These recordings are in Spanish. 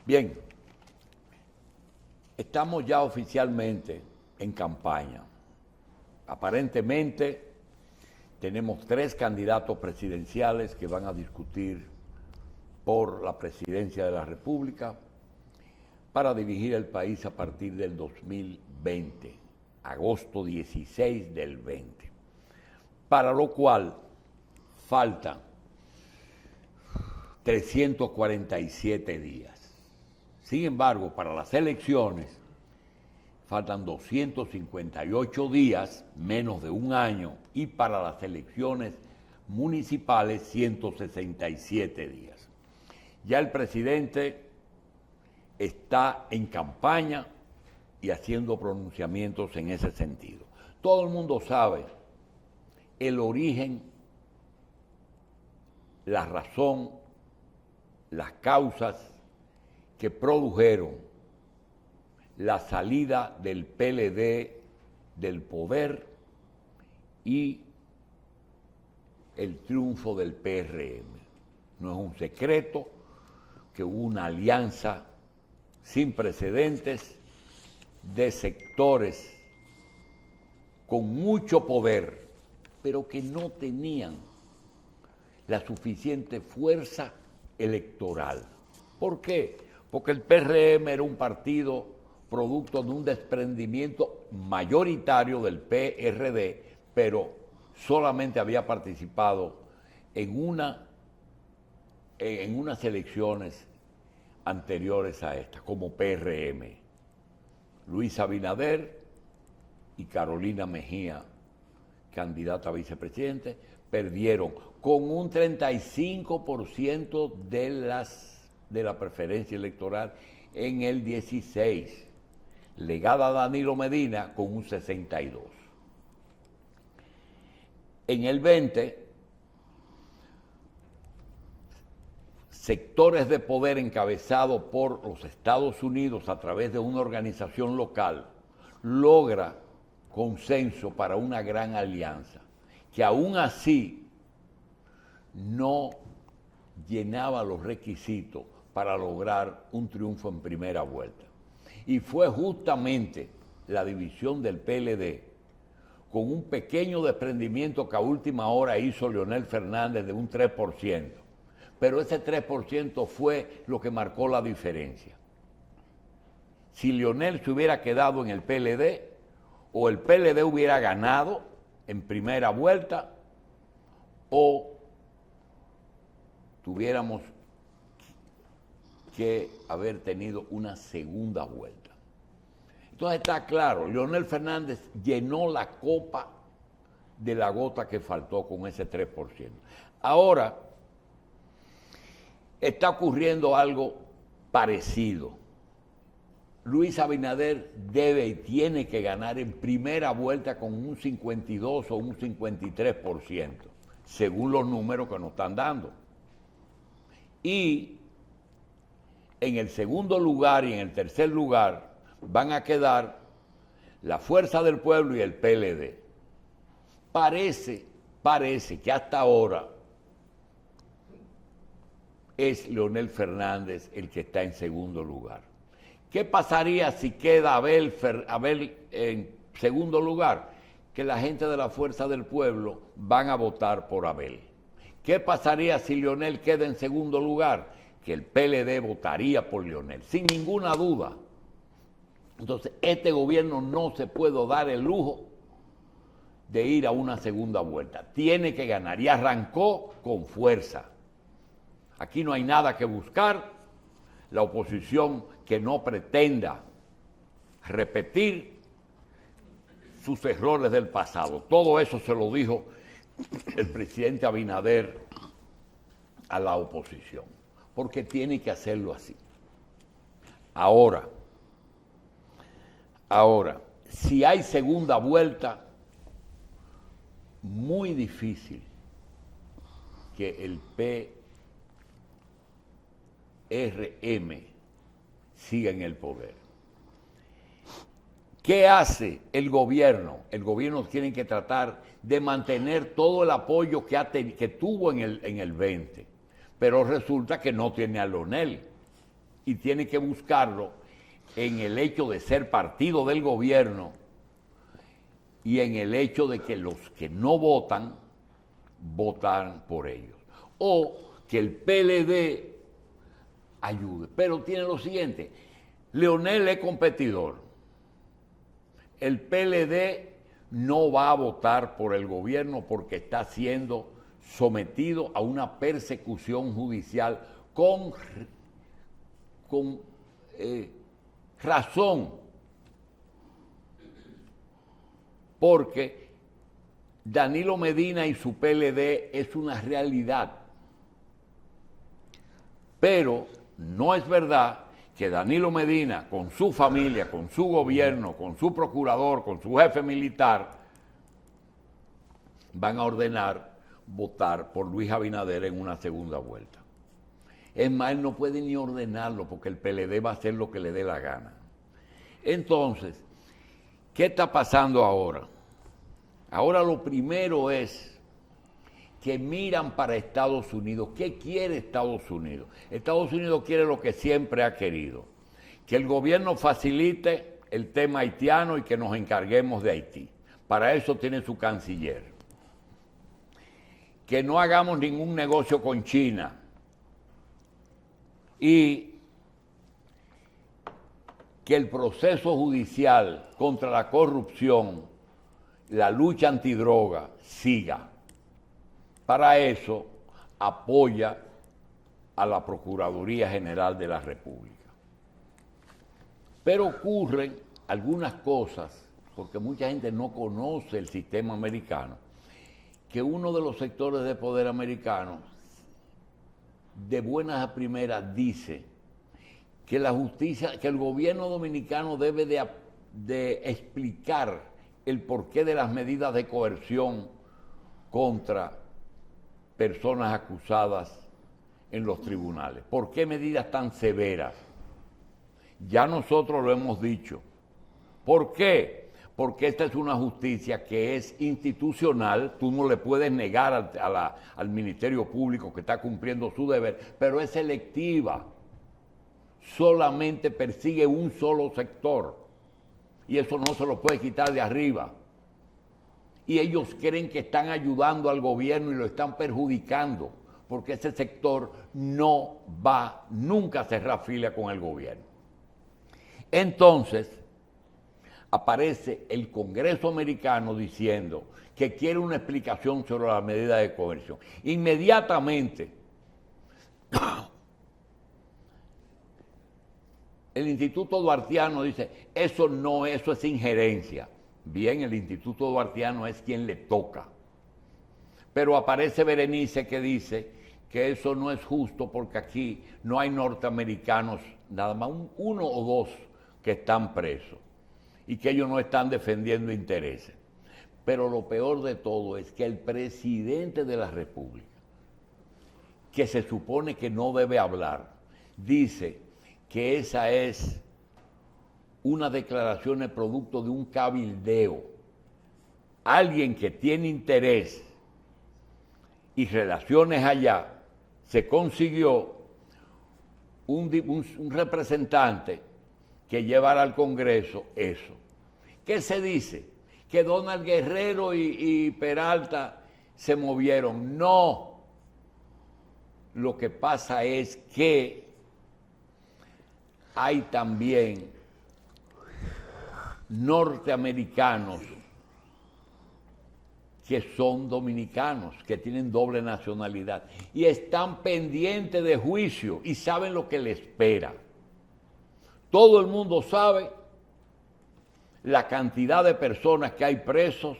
Bien, estamos ya oficialmente en campaña. Aparentemente tenemos 3 candidatos presidenciales que van a discutir por la presidencia de la República para dirigir el país a partir del 2020, agosto 16 del 20, para lo cual faltan 347 días. Sin embargo, para las elecciones faltan 258 días, menos de un año, y para las elecciones municipales 167 días. Ya el presidente está en campaña y haciendo pronunciamientos en ese sentido. Todo el mundo sabe el origen, la razón, las causas que produjeron la salida del PLD del poder y el triunfo del PRM. No es un secreto que hubo una alianza sin precedentes de sectores con mucho poder, pero que no tenían la suficiente fuerza electoral. ¿Por qué? Porque el PRM era un partido producto de un desprendimiento mayoritario del PRD, pero solamente había participado en unas elecciones anteriores a esta, como PRM. Luis Abinader y Carolina Mejía, candidata a vicepresidente, perdieron con un 35% de la preferencia electoral en el 16, legada a Danilo Medina con un 62. En el 20, sectores de poder encabezados por los Estados Unidos a través de una organización local logra consenso para una gran alianza, que aún así no llenaba los requisitos para lograr un triunfo en primera vuelta. Y fue justamente la división del PLD, con un pequeño desprendimiento que a última hora hizo Leonel Fernández de un 3%. Pero ese 3% fue lo que marcó la diferencia. Si Leonel se hubiera quedado en el PLD, o el PLD hubiera ganado en primera vuelta, o tuviéramos que haber tenido una segunda vuelta. Entonces está claro, Leonel Fernández llenó la copa de la gota que faltó con ese 3%. Ahora está ocurriendo algo parecido. Luis Abinader debe y tiene que ganar en primera vuelta con un 52 o un 53%, según los números que nos están dando. Y en el segundo lugar y en el tercer lugar van a quedar la Fuerza del Pueblo y el PLD. Parece que hasta ahora es Leonel Fernández el que está en segundo lugar. ¿Qué pasaría si queda Abel en segundo lugar? Que la gente de la Fuerza del Pueblo van a votar por Abel. ¿Qué pasaría si Leonel queda en segundo lugar? Que el PLD votaría por Leonel, sin ninguna duda. Entonces, este gobierno no se puede dar el lujo de ir a una segunda vuelta. Tiene que ganar y arrancó con fuerza. Aquí no hay nada que buscar. La oposición que no pretenda repetir sus errores del pasado. Todo eso se lo dijo el presidente Abinader a la oposición, porque tiene que hacerlo así. Ahora, si hay segunda vuelta, muy difícil que el PRM siga en el poder. ¿Qué hace el gobierno? El gobierno tiene que tratar de mantener todo el apoyo que tuvo en el 20, pero resulta que no tiene a Leonel. y tiene que buscarlo en el hecho de ser partido del gobierno y en el hecho de que los que no votan, votan por ellos. O que el PLD ayude. Pero tiene lo siguiente, Leonel es competidor. El PLD no va a votar por el gobierno porque está siendo sometido a una persecución judicial con razón, porque Danilo Medina y su PLD es una realidad. Pero no es verdad que Danilo Medina, con su familia, con su gobierno, con su procurador, con su jefe militar, van a ordenar votar por Luis Abinader en una segunda vuelta. Es más, él no puede ni ordenarlo porque el PLD va a hacer lo que le dé la gana. Entonces, ¿qué está pasando ahora? Ahora lo primero es que miran para Estados Unidos. ¿Qué quiere Estados Unidos? Estados Unidos quiere lo que siempre ha querido, que el gobierno facilite el tema haitiano y que nos encarguemos de Haití. Para eso tiene su canciller. Que no hagamos ningún negocio con China. Y que el proceso judicial contra la corrupción, la lucha antidroga, siga. Para eso apoya a la Procuraduría General de la República. Pero ocurren algunas cosas, porque mucha gente no conoce el sistema americano, que uno de los sectores de poder americanos, de buenas a primeras, dice que la justicia, que el gobierno dominicano debe de explicar el porqué de las medidas de coerción contra personas acusadas en los tribunales. ¿Por qué medidas tan severas? Ya nosotros lo hemos dicho. ¿Por qué? Porque esta es una justicia que es institucional, tú no le puedes negar al Ministerio Público que está cumpliendo su deber, pero es selectiva, solamente persigue un solo sector, y eso no se lo puede quitar de arriba. Y ellos creen que están ayudando al gobierno y lo están perjudicando, porque ese sector no va nunca a cerrar fila con el gobierno. Entonces, aparece el Congreso americano diciendo que quiere una explicación sobre la medida de coerción. Inmediatamente, el Instituto Duartiano dice, eso es injerencia. Bien, el Instituto Duartiano es quien le toca. Pero aparece Berenice que dice que eso no es justo porque aquí no hay norteamericanos, nada más uno o dos que están presos y que ellos no están defendiendo intereses. Pero lo peor de todo es que el presidente de la República, que se supone que no debe hablar, dice que esa es una declaración producto de un cabildeo. Alguien que tiene interés y relaciones allá, se consiguió un representante que llevara al Congreso eso. ¿Qué se dice? Que Donald Guerrero y Peralta se movieron. No. Lo que pasa es que hay también norteamericanos que son dominicanos, que tienen doble nacionalidad y están pendientes de juicio y saben lo que les espera. Todo el mundo sabe la cantidad de personas que hay presos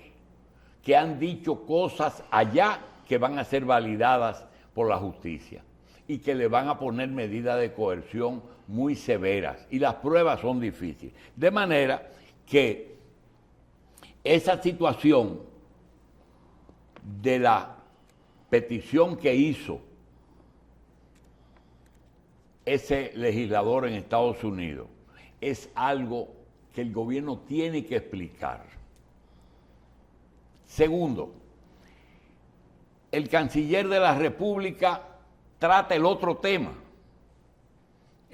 que han dicho cosas allá que van a ser validadas por la justicia y que le van a poner medidas de coerción muy severas y las pruebas son difíciles. De manera que esa situación de la petición que hizo ese legislador en Estados Unidos es algo que el gobierno tiene que explicar. Segundo, el canciller de la República trata el otro tema.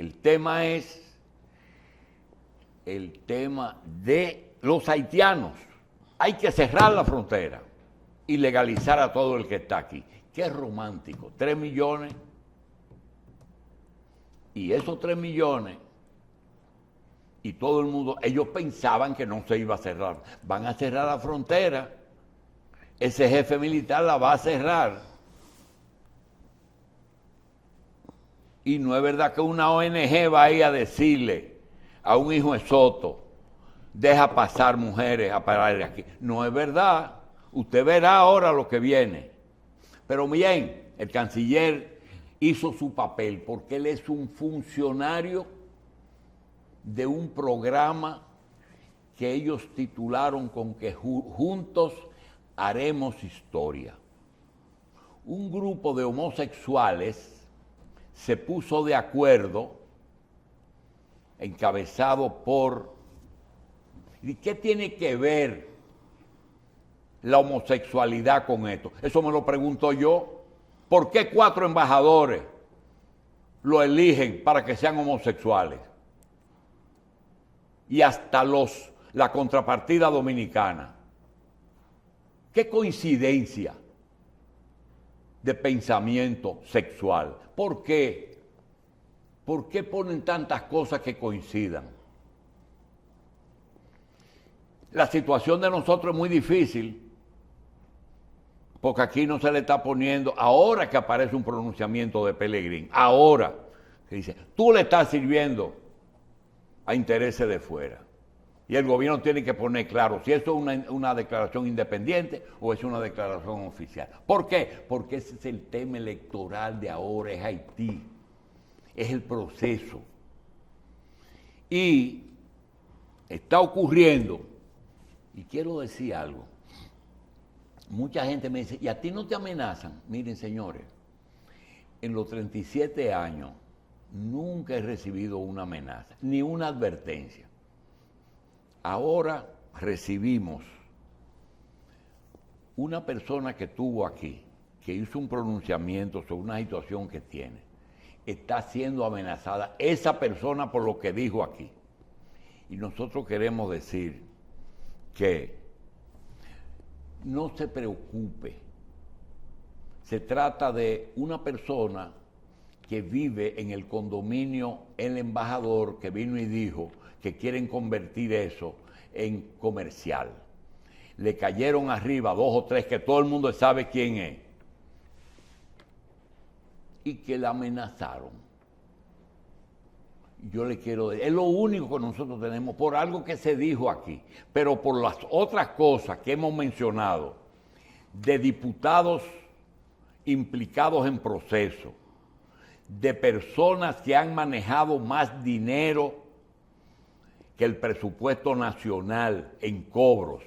El tema es el tema de los haitianos. Hay que cerrar la frontera y legalizar a todo el que está aquí. Qué romántico, 3 millones. Y esos 3 millones, y todo el mundo, ellos pensaban que no se iba a cerrar. Van a cerrar la frontera. Ese jefe militar la va a cerrar. Y no es verdad que una ONG va a ir a decirle a un hijo de Soto, deja pasar mujeres a parar de aquí. No es verdad. Usted verá ahora lo que viene. Pero bien, el canciller hizo su papel porque él es un funcionario de un programa que ellos titularon con que juntos haremos historia. Un grupo de homosexuales se puso de acuerdo, encabezado por... ¿Y qué tiene que ver la homosexualidad con esto? Eso me lo pregunto yo. ¿Por qué 4 embajadores lo eligen para que sean homosexuales? Y hasta la contrapartida dominicana. ¿Qué coincidencia de pensamiento sexual? ¿Por qué? ¿Por qué ponen tantas cosas que coincidan? La situación de nosotros es muy difícil, porque aquí no se le está poniendo, ahora que aparece un pronunciamiento de Pelegrín, ahora, que dice, tú le estás sirviendo a intereses de fuera. Y el gobierno tiene que poner claro si eso es una declaración independiente o es una declaración oficial. ¿Por qué? Porque ese es el tema electoral de ahora, es Haití. Es el proceso. Y está ocurriendo, y quiero decir algo, mucha gente me dice, ¿y a ti no te amenazan? Miren, señores, en los 37 años nunca he recibido una amenaza, ni una advertencia. Ahora recibimos una persona que estuvo aquí, que hizo un pronunciamiento sobre una situación que tiene, está siendo amenazada esa persona por lo que dijo aquí. Y nosotros queremos decir que no se preocupe. Se trata de una persona que vive en el condominio El Embajador, que vino y dijo que quieren convertir eso en comercial. Le cayeron arriba 2 o 3 que todo el mundo sabe quién es. Y que la amenazaron. Yo le quiero decir, es lo único que nosotros tenemos por algo que se dijo aquí, pero por las otras cosas que hemos mencionado, de diputados implicados en proceso, de personas que han manejado más dinero que el presupuesto nacional en cobros.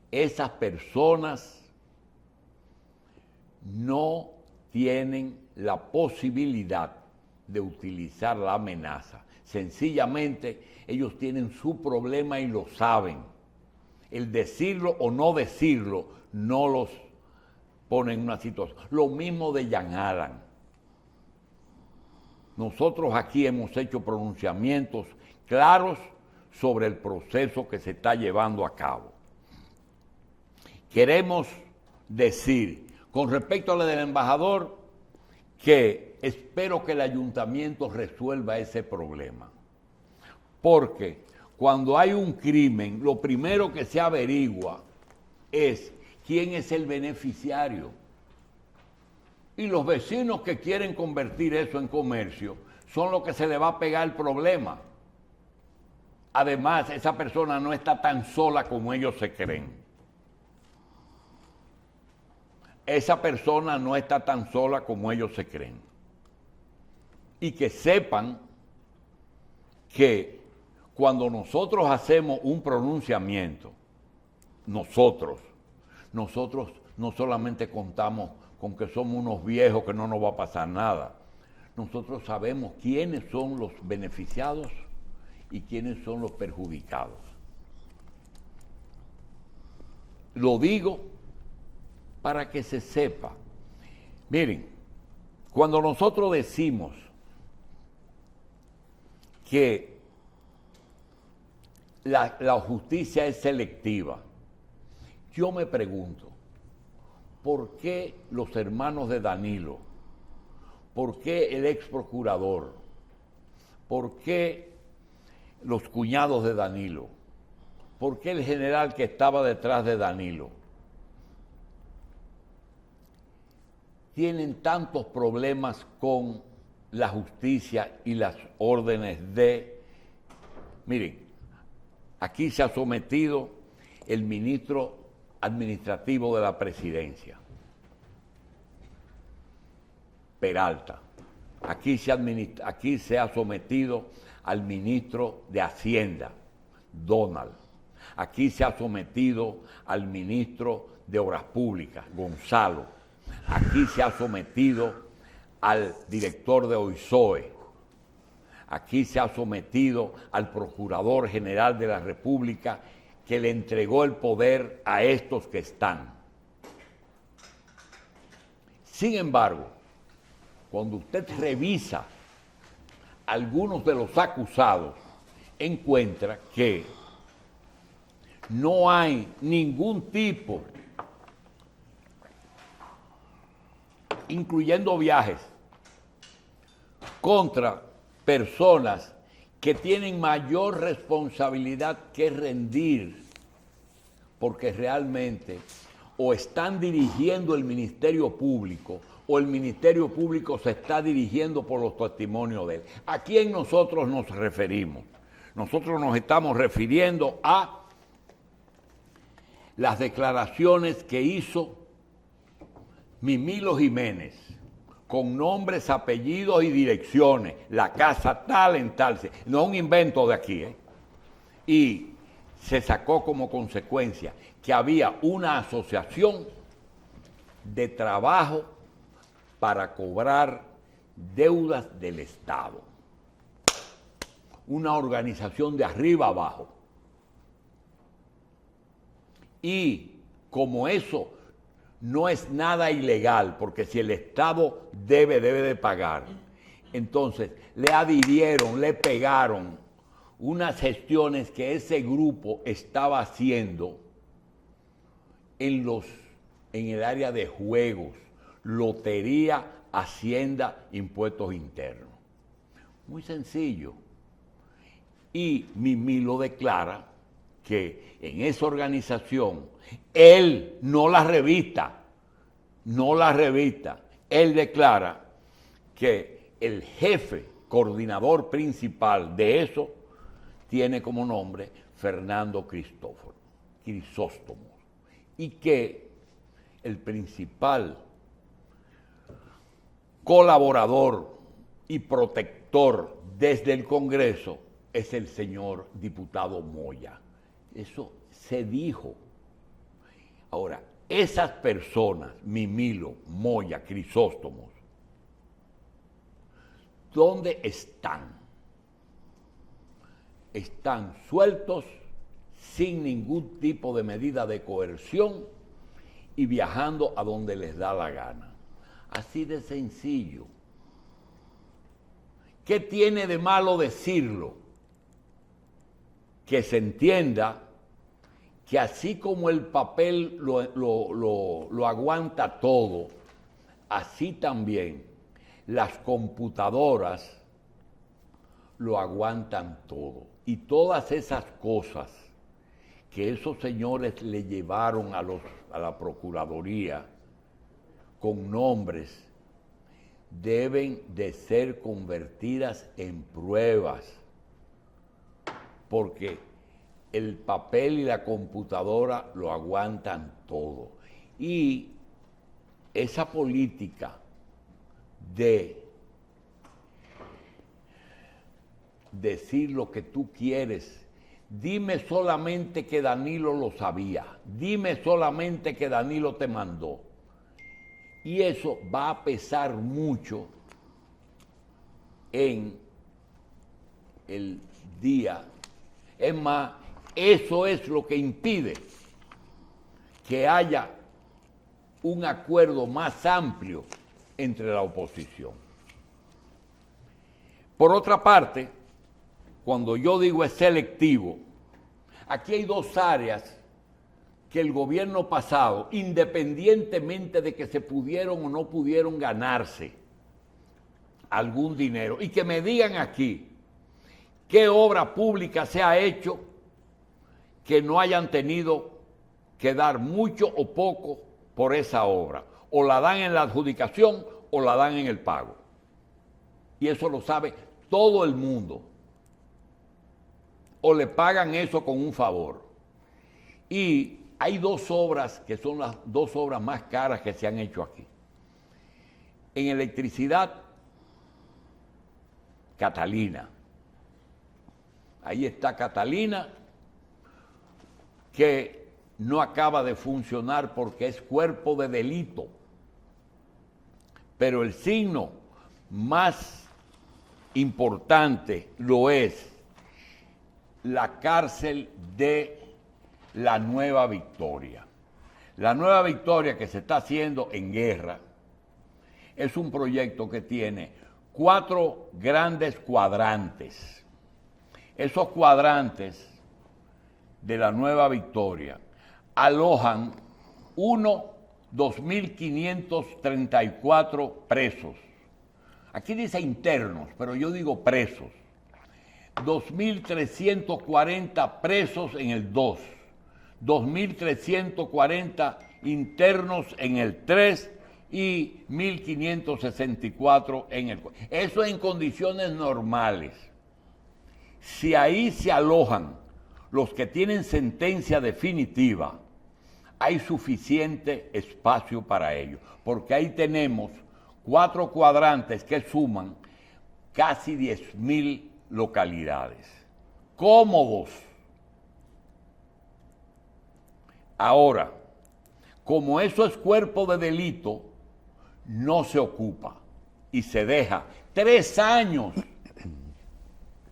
Esas personas no tienen la posibilidad de utilizar la amenaza. Sencillamente, ellos tienen su problema y lo saben. El decirlo o no decirlo no los pone en una situación. Lo mismo de Jan Alan. Nosotros aquí hemos hecho pronunciamientos claros sobre el proceso que se está llevando a cabo. Queremos decir, con respecto a la del embajador, que espero que el ayuntamiento resuelva ese problema. Porque cuando hay un crimen, lo primero que se averigua es quién es el beneficiario. Y los vecinos que quieren convertir eso en comercio son los que se le va a pegar el problema. Además, esa persona no está tan sola como ellos se creen. Esa persona no está tan sola como ellos se creen. Y que sepan que cuando nosotros hacemos un pronunciamiento, nosotros no solamente contamos con que somos unos viejos que no nos va a pasar nada. Nosotros sabemos quiénes son los beneficiados y quiénes son los perjudicados. Lo digo para que se sepa. Miren, cuando nosotros decimos que la justicia es selectiva. Yo me pregunto, ¿por qué los hermanos de Danilo? ¿Por qué el ex procurador? ¿Por qué los cuñados de Danilo? ¿Por qué el general que estaba detrás de Danilo? Tienen tantos problemas con la justicia y las órdenes de... Miren, aquí se ha sometido el ministro administrativo de la presidencia, Peralta. Aquí se ha sometido al ministro de Hacienda, Donald. Aquí se ha sometido al ministro de Obras Públicas, Gonzalo. Aquí se ha sometido al director de OISOE. Aquí se ha sometido al Procurador General de la República, que le entregó el poder a estos que están. Sin embargo, cuando usted revisa algunos de los acusados, encuentra que no hay ningún tipo, incluyendo viajes, contra personas que tienen mayor responsabilidad que rendir, porque realmente o están dirigiendo el Ministerio Público o el Ministerio Público se está dirigiendo por los testimonios de él. ¿A quién nosotros nos referimos? Nosotros nos estamos refiriendo a las declaraciones que hizo Mimilo Jiménez, con nombres, apellidos y direcciones, la casa tal en tal, no es un invento de aquí, y se sacó como consecuencia que había una asociación de trabajo para cobrar deudas del Estado, una organización de arriba abajo. Y como eso no es nada ilegal, porque si el Estado debe de pagar, entonces le adhirieron, le pegaron unas gestiones que ese grupo estaba haciendo en el área de juegos, lotería, hacienda, impuestos internos. Muy sencillo. Y Mimilo declara que en esa organización, él, no la revista, él declara que el jefe coordinador principal de eso tiene como nombre Fernando Crisóstomo, y que el principal colaborador y protector desde el Congreso es el señor diputado Moya. Eso se dijo. Ahora, esas personas, Mimilo, Moya, Crisóstomos, ¿dónde están? Están sueltos, sin ningún tipo de medida de coerción y viajando a donde les da la gana. Así de sencillo. ¿Qué tiene de malo decirlo? Que se entienda que así como el papel lo aguanta todo, así también las computadoras lo aguantan todo. Y todas esas cosas que esos señores le llevaron a la Procuraduría con nombres, deben de ser convertidas en pruebas, porque el papel y la computadora lo aguantan todo. Y esa política de decir lo que tú quieres, dime solamente que Danilo lo sabía, dime solamente que Danilo te mandó, y eso va a pesar mucho en el día. Es más, eso es lo que impide que haya un acuerdo más amplio entre la oposición. Por otra parte, cuando yo digo es selectivo, aquí hay dos áreas que el gobierno pasado, independientemente de que se pudieron o no pudieron ganarse algún dinero, y que me digan aquí qué obra pública se ha hecho que no hayan tenido que dar mucho o poco por esa obra. O la dan en la adjudicación o la dan en el pago. Y eso lo sabe todo el mundo. O le pagan eso con un favor. Y hay dos obras que son las dos obras más caras que se han hecho aquí. En electricidad, Catalina. Ahí está Catalina, que no acaba de funcionar porque es cuerpo de delito. Pero el signo más importante lo es la cárcel de la Nueva Victoria. La Nueva Victoria, que se está haciendo en guerra, es un proyecto que tiene 4 grandes cuadrantes. Esos cuadrantes de la Nueva Victoria alojan 2.534 presos. Aquí dice internos, pero yo digo presos. 2.340 presos en el 2, 2.340 internos en el 3 y 1.564 en el 4. Eso en condiciones normales. Si ahí se alojan los que tienen sentencia definitiva, hay suficiente espacio para ellos, porque ahí tenemos 4 cuadrantes que suman casi 10.000 localidades, cómodos. Ahora, como eso es cuerpo de delito, no se ocupa y se deja 3 años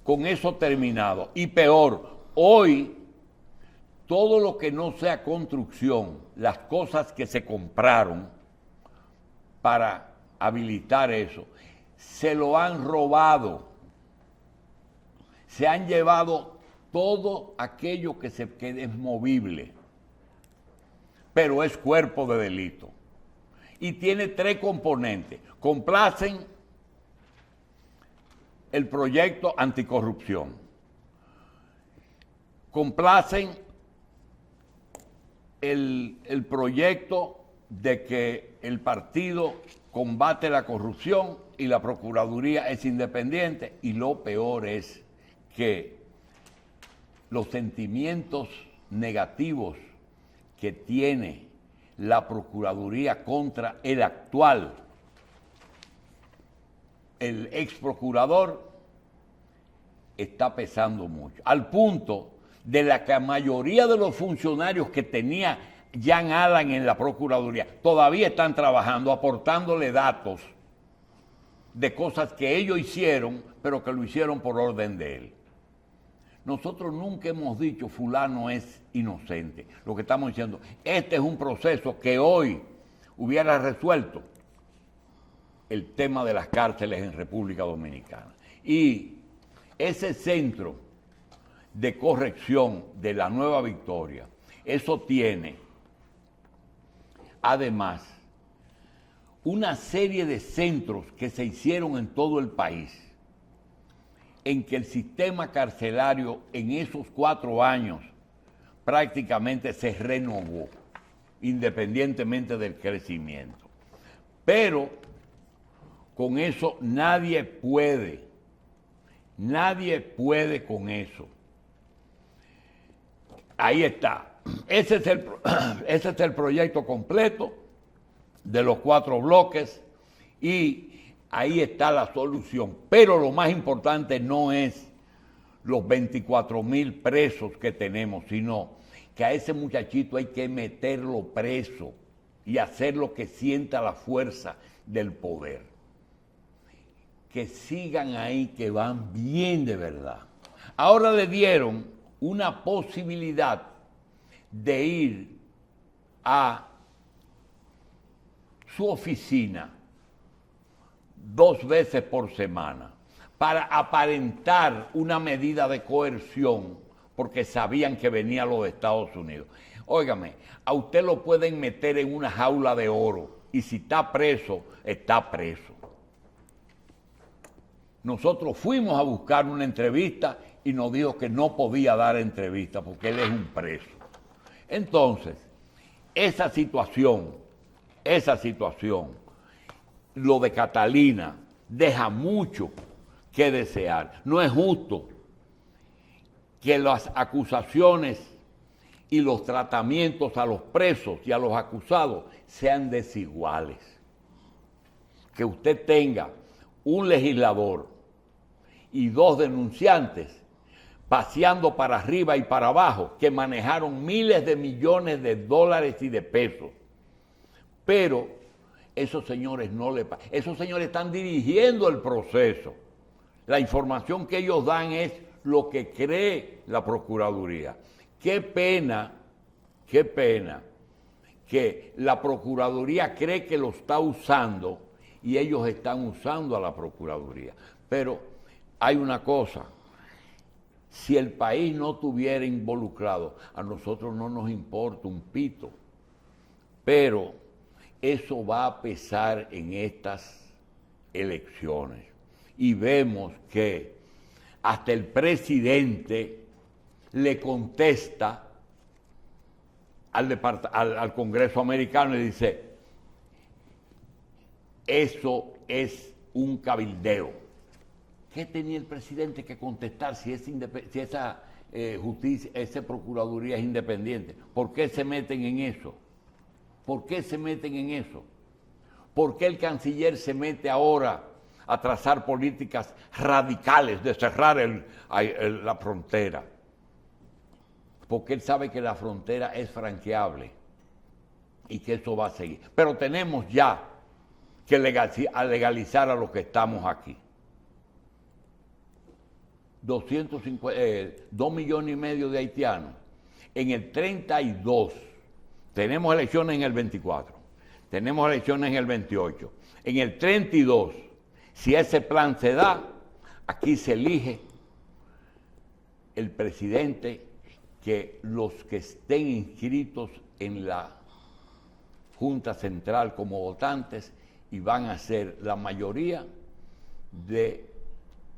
con eso terminado. Y peor, hoy todo lo que no sea construcción, las cosas que se compraron para habilitar eso, se lo han robado. Se han llevado todo aquello que es movible, pero es cuerpo de delito. Y tiene 3 componentes. Complacen el proyecto anticorrupción. Complacen el proyecto de que el partido combate la corrupción y la Procuraduría es independiente. Y lo peor es que los sentimientos negativos que tiene la Procuraduría contra el actual, el ex procurador, está pesando mucho, al punto de la que la mayoría de los funcionarios que tenía Jean Alain en la Procuraduría todavía están trabajando, aportándole datos de cosas que ellos hicieron, pero que lo hicieron por orden de él. Nosotros nunca hemos dicho fulano es inocente. Lo que estamos diciendo, este es un proceso que hoy hubiera resuelto el tema de las cárceles en República Dominicana. Y ese centro de corrección de la Nueva Victoria, eso tiene, además, una serie de centros que se hicieron en todo el país, en que el sistema carcelario en esos 4 años prácticamente se renovó, independientemente del crecimiento. Pero con eso nadie puede con eso. Ahí está. Ese es el proyecto completo de los 4 bloques y ahí está la solución. Pero lo más importante no es los 24,000 presos que tenemos, sino que a ese muchachito hay que meterlo preso y hacer lo que sienta la fuerza del poder. Que sigan ahí, que van bien de verdad. Ahora le dieron una posibilidad de ir a su oficina 2 veces por semana. para aparentar una medida de coerción, porque sabían que venía a los Estados Unidos. Óigame, a usted lo pueden meter en una jaula de oro y si está preso, está preso. Nosotros fuimos a buscar una entrevista y nos dijo que no podía dar entrevista porque él es un preso. Entonces, esa situación, lo de Catalina, deja mucho que desear. No es justo que las acusaciones y los tratamientos a los presos y a los acusados sean desiguales. Que usted tenga un legislador y 2 denunciantes paseando para arriba y para abajo, que manejaron miles de millones de dólares y de pesos. Pero esos señores esos señores están dirigiendo el proceso. La información que ellos dan es lo que cree la Procuraduría. Qué pena que la Procuraduría cree que lo está usando y ellos están usando a la Procuraduría. Pero hay una cosa, si el país no estuviera involucrado, a nosotros no nos importa un pito, pero eso va a pesar en estas elecciones. Y vemos que hasta el presidente le contesta al Congreso americano y dice, eso es un cabildeo. ¿Qué tenía el presidente que contestar si esa justicia, esa procuraduría es independiente? ¿Por qué se meten en eso? ¿Por qué se meten en eso? ¿Por qué el canciller se mete ahora a trazar políticas radicales de cerrar la frontera? Porque él sabe que la frontera es franqueable y que eso va a seguir. Pero tenemos ya que legalizar a los que estamos aquí. 2 millones y medio de haitianos. En el 32, tenemos elecciones en el 24, tenemos elecciones en el 28. En el 32, si ese plan se da, aquí se elige el presidente que los que estén inscritos en la Junta Central como votantes y van a ser la mayoría de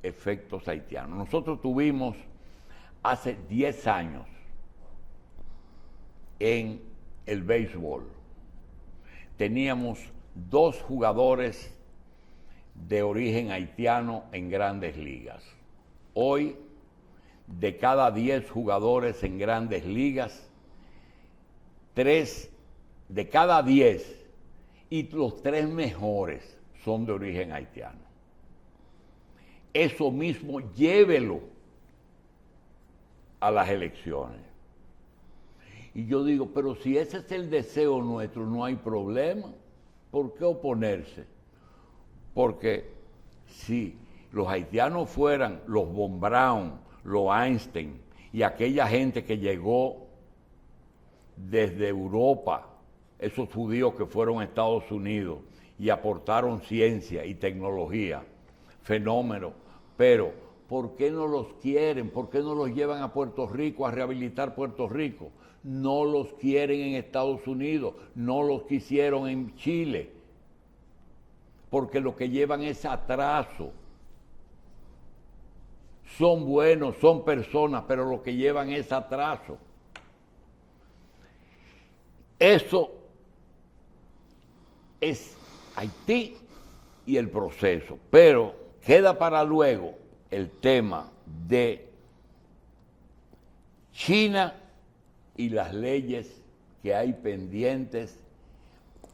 efectos haitianos. Nosotros tuvimos hace 10 años en el béisbol, teníamos 2 jugadores de origen haitiano en Grandes Ligas. Hoy, de cada 10 jugadores en Grandes Ligas, 3 de cada 10 y los 3 mejores son de origen haitiano. Eso mismo llévelo a las elecciones. Y yo digo, pero si ese es el deseo nuestro, no hay problema. ¿Por qué oponerse? Porque si los haitianos fueran los Von Braun, los Einstein y aquella gente que llegó desde Europa, esos judíos que fueron a Estados Unidos y aportaron ciencia y tecnología, fenómenos, pero ¿por qué no los quieren? ¿Por qué no los llevan a Puerto Rico a rehabilitar Puerto Rico? No los quieren en Estados Unidos, no los quisieron en Chile, porque lo que llevan es atraso. Son buenos, son personas, pero lo que llevan es atraso. Eso es Haití y el proceso, pero queda para luego el tema de China y las leyes que hay pendientes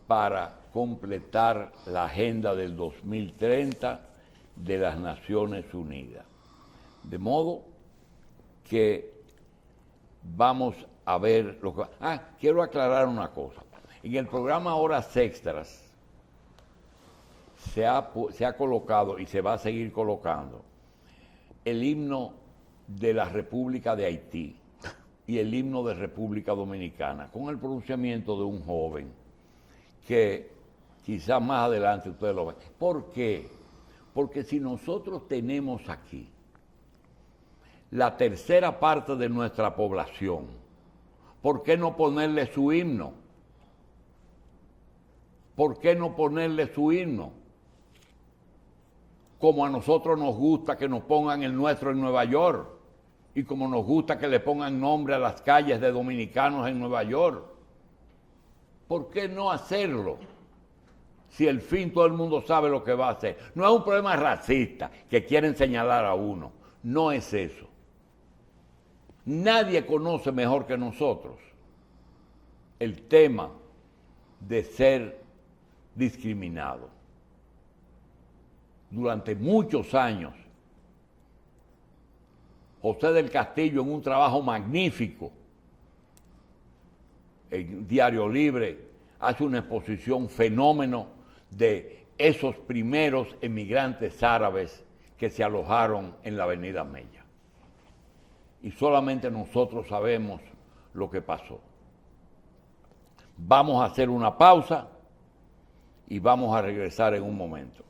para completar la agenda del 2030 de las Naciones Unidas. De modo que vamos a ver lo que... quiero aclarar una cosa. En el programa Horas Extras se ha colocado y se va a seguir colocando el himno de la República de Haití y el himno de República Dominicana, con el pronunciamiento de un joven que quizás más adelante ustedes lo ven. ¿Por qué? Porque si nosotros tenemos aquí la tercera parte de nuestra población, ¿por qué no ponerle su himno? ¿Por qué no ponerle su himno? Como a nosotros nos gusta que nos pongan el nuestro en Nueva York y como nos gusta que le pongan nombre a las calles de dominicanos en Nueva York. ¿Por qué no hacerlo? Si el fin todo el mundo sabe lo que va a hacer. No es un problema racista que quieren señalar a uno. No es eso. Nadie conoce mejor que nosotros el tema de ser discriminado. Durante muchos años, José del Castillo, en un trabajo magnífico, en Diario Libre, hace una exposición fenómeno de esos primeros emigrantes árabes que se alojaron en la Avenida Mella. Y solamente nosotros sabemos lo que pasó. Vamos a hacer una pausa y vamos a regresar en un momento.